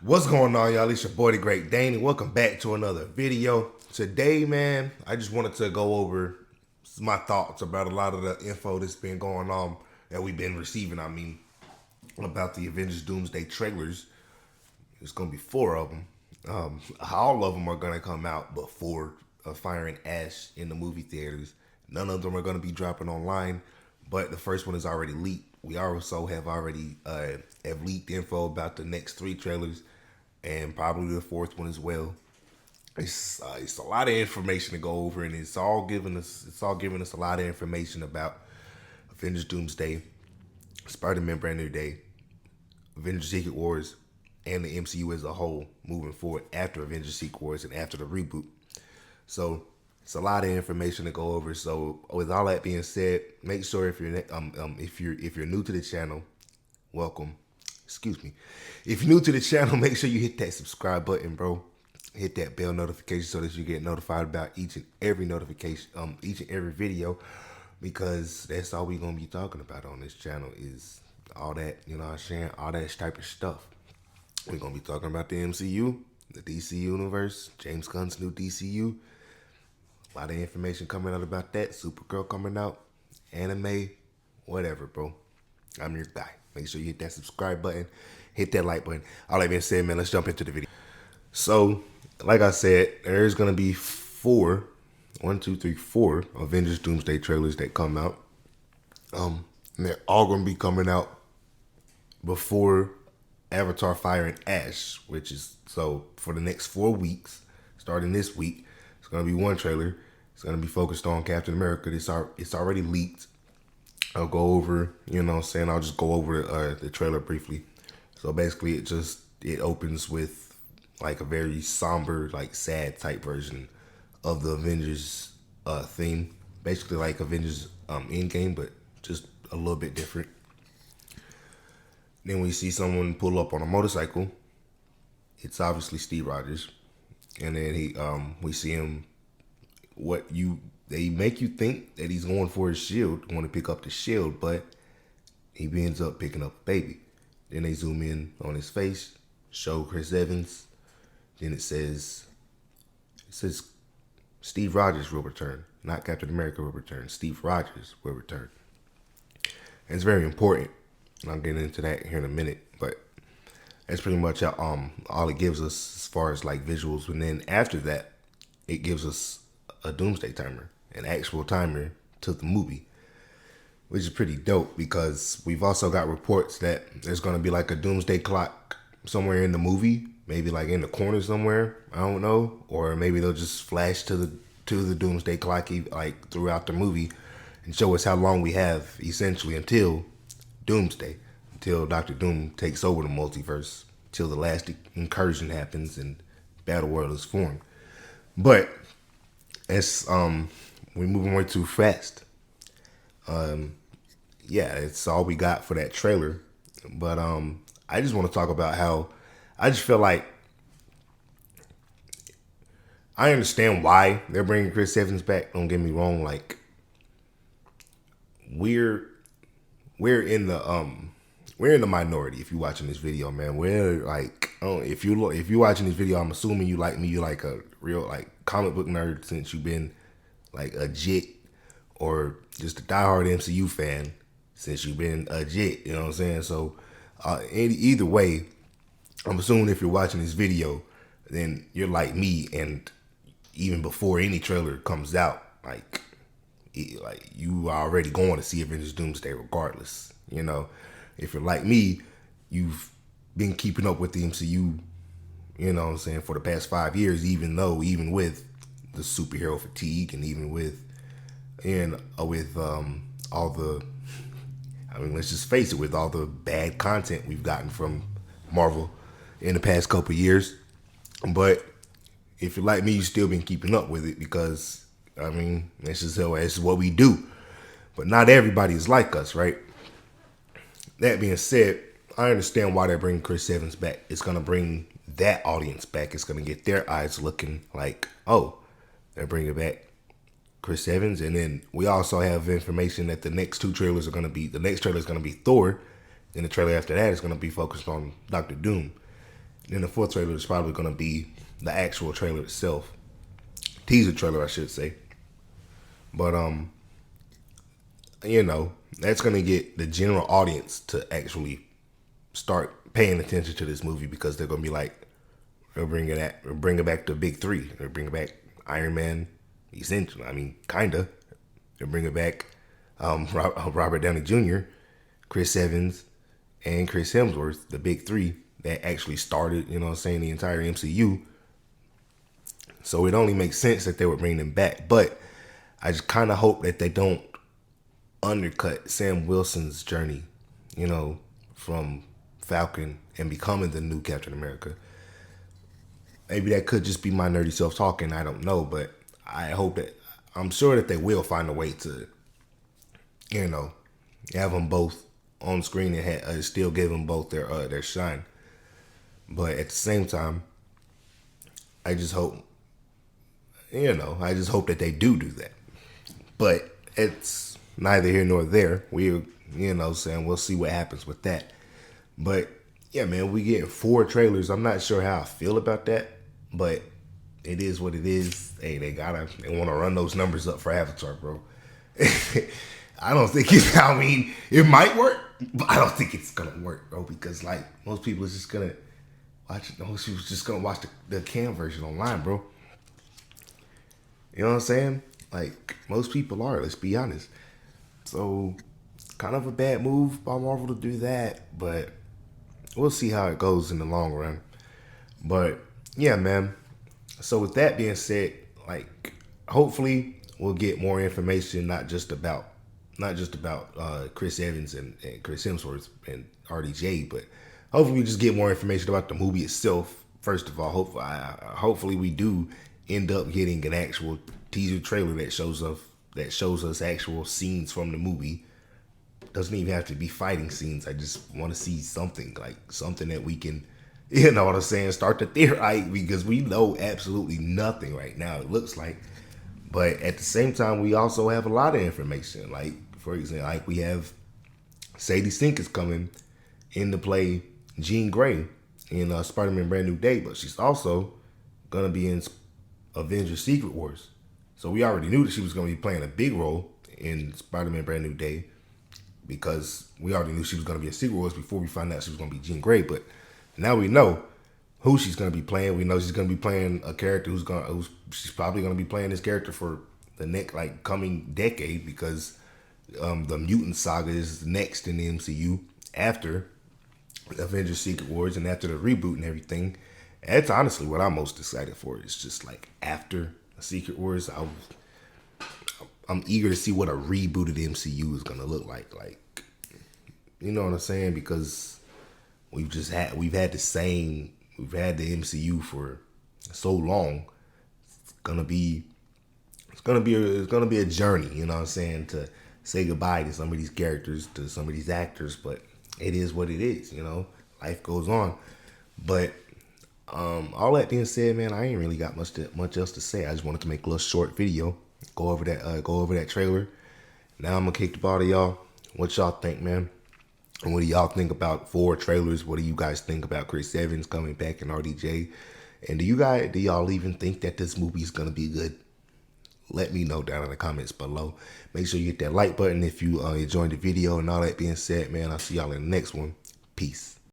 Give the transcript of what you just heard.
What's going on, y'all? It's your boy, the Great Dane, and welcome back to another video. Today, man, I just wanted to go over my thoughts about a lot of the info that's been going on that we've been receiving. About the Avengers Doomsday trailers. There's going to be 4 of them. All of them are going to come out before Fire and Ash in the movie theaters. None of them are going to be dropping online, but the first one is already leaked. We also have already have leaked info about the next 3 trailers and probably the 4th one as well. It's a lot of information to go over, and it's all giving us a lot of information about Avengers Doomsday, Spider-Man Brand New Day, Avengers Secret Wars, and the MCU as a whole moving forward after Avengers Secret Wars and after the reboot. So it's a lot of information to go over. So with all that being said, make sure if you're new to the channel, welcome. Excuse me. If you're new to the channel, make sure you hit that subscribe button, bro. Hit that bell notification so that you get notified about each and every video, because that's all we're gonna be talking about on this channel is all that, sharing all that type of stuff. We're gonna be talking about the MCU, the DC universe, James Gunn's new DCU. A lot of information coming out about that. Supergirl coming out, anime, whatever, bro. I'm your guy. Make sure you hit that subscribe button, hit that like button. All that being said, man, let's jump into the video. So, like I said, there's gonna be 4 Avengers Doomsday trailers that come out. And they're all gonna be coming out before Avatar Fire and Ash, which is, so for the next 4 weeks, starting this week, it's gonna be 1 trailer. It's gonna be focused on Captain America. It's already leaked. I'll go over, I'll just go over the trailer briefly. So basically, it opens with like a very somber, like sad type version of the Avengers theme. Basically like Avengers Endgame, but just a little bit different. Then we see someone pull up on a motorcycle. It's obviously Steve Rogers. And then we see him, they make you think that he's going for his shield, want to pick up the shield, but he ends up picking up a baby. Then they zoom in on his face, show Chris Evans. Then it says Steve Rogers will return, not Captain America will return. Steve Rogers will return. And it's very important, and I'll get into that here in a minute, but that's pretty much all it gives us as far as like visuals. And then after that, it gives us a doomsday timer, an actual timer to the movie, which is pretty dope, because we've also got reports that there's going to be like a doomsday clock somewhere in the movie, maybe like in the corner somewhere, I don't know, or maybe they'll just flash to the doomsday clock like throughout the movie and show us how long we have essentially until doomsday, until Dr. Doom takes over the multiverse, till the last incursion happens and Battle World is formed. But it's we're moving way too fast. Yeah, it's all we got for that trailer. But I just want to talk about how I just feel like I understand why they're bringing Chris Evans back. Don't get me wrong. Like we're in the minority. If you're watching this video, man, we're like, if you're watching this video, I'm assuming you like me. You like a real like comic book nerd, since you've been like a jit, or just a diehard MCU fan since you've been a jit. You know what I'm saying? So either way, I'm assuming if you're watching this video, then you're like me, and even before any trailer comes out, like you are already going to see Avengers Doomsday regardless. If you're like me, you've been keeping up with the MCU, for the past 5 years, even with the superhero fatigue, and even with all the, let's just face it, with all the bad content we've gotten from Marvel in the past couple of years. But if you're like me, you've still been keeping up with it, because that's just what we do. But not everybody is like us, right? That being said, I understand why they're bringing Chris Evans back. It's going to bring that audience back. It's going to get their eyes looking like, oh, they're bringing back Chris Evans. And then we also have information that the next 2 trailers are going to be, the next trailer is going to be Thor. Then the trailer after that is going to be focused on Dr. Doom. Then the fourth trailer is probably gonna be the actual trailer itself, teaser trailer, I should say. But that's gonna get the general audience to actually start paying attention to this movie because they're gonna be like, they'll bring it back to big three. They'll bring it back Iron Man, essentially. I mean, kinda. They'll bring it back Robert Downey Jr., Chris Evans, and Chris Hemsworth, the big three that actually started, the entire MCU. So it only makes sense that they would bring them back. But I just kind of hope that they don't undercut Sam Wilson's journey, from Falcon and becoming the new Captain America. Maybe that could just be my nerdy self talking. I don't know, but I'm sure that they will find a way to, have them both on screen and still give them both their shine. But at the same time, I just hope, that they do that. But it's neither here nor there. We'll see what happens with that. But yeah, man, we getting 4 trailers. I'm not sure how I feel about that, but it is what it is. Hey, they want to run those numbers up for Avatar, bro. I don't think it might work, but I don't think it's gonna work, bro, because like most people is just gonna watch it. Most people just gonna watch the cam version online, bro. You know what I'm saying? Like most people are, let's be honest. So kind of a bad move by Marvel to do that, but we'll see how it goes in the long run. But yeah, man. So with that being said, like hopefully we'll get more information, not just about Chris Evans and Chris Hemsworth and RDJ, but hopefully we just get more information about the movie itself. First of all, hopefully we do end up getting an actual teaser trailer that shows us actual scenes from the movie. Doesn't even have to be fighting scenes. I just want to see something that we can, you know what I'm saying, start to theorize, because we know absolutely nothing right now, it looks like. But at the same time, we also have a lot of information. Like, for example, like we have Sadie Sink is coming in to play Jean Grey in Spider-Man Brand New Day, but she's also going to be in Avengers Secret Wars. So we already knew that she was going to be playing a big role in Spider-Man Brand New Day, because we already knew she was going to be in Secret Wars before we found out she was going to be Jean Grey. But now we know who she's going to be playing. We know she's going to be playing a character she's probably going to be playing this character for the next coming decade, because the mutant saga is next in the MCU after Avengers Secret Wars and after the reboot and everything. That's honestly what I'm most excited for. It's just like after Secret Wars, I'm eager to see what a rebooted MCU is gonna look like. Like, you know what I'm saying? Because we've had the MCU for so long. It's gonna be a journey. You know what I'm saying? To say goodbye to some of these characters, to some of these actors, but it is what it is. Life goes on. But all that being said, man, I ain't really got much else to say. I just wanted to make a little short video, go over that trailer. Now I'm gonna kick the ball to y'all. What y'all think, man? And what do y'all think about 4 trailers? What do you guys think about Chris Evans coming back and RDJ? And do y'all even think that this movie is gonna be good? Let me know down in the comments below. Make sure you hit that like button if you enjoyed the video. And all that being said, man, I'll see y'all in the next one. Peace.